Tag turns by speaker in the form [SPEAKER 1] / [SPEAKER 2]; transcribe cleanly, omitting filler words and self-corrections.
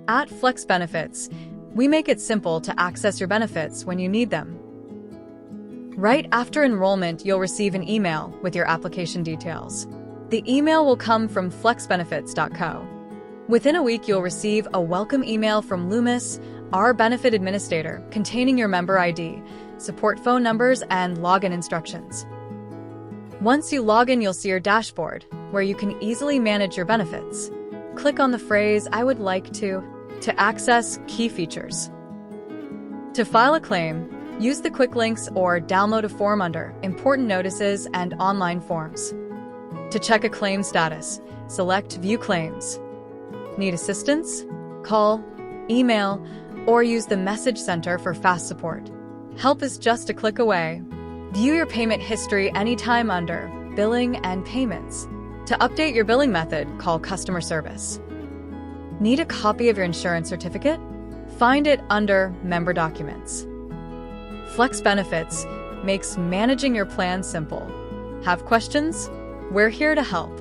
[SPEAKER 1] At FlexBenefits, we make it simple to access your benefits when you need them. Right after enrollment, you'll receive an email with your application details. The email will come from flexbenefits.co. Within a week, you'll receive a welcome email from Loomis, our benefit administrator, containing your member ID, support phone numbers, and login instructions. Once you log in, you'll see your dashboard, where you can easily manage your benefits. Click on the phrase, "I would like to access key features. To file a claim, use the quick links or download a form under Important Notices and Online Forms. To check a claim status, select View Claims. Need assistance? Call, email, or use the Message Center for fast support. Help is just a click away. View your payment history anytime under Billing and Payments. To update your billing method, call customer service. Need a copy of your insurance certificate? Find it under Member Documents. FlexBenefits makes managing your plan simple. Have questions? We're here to help.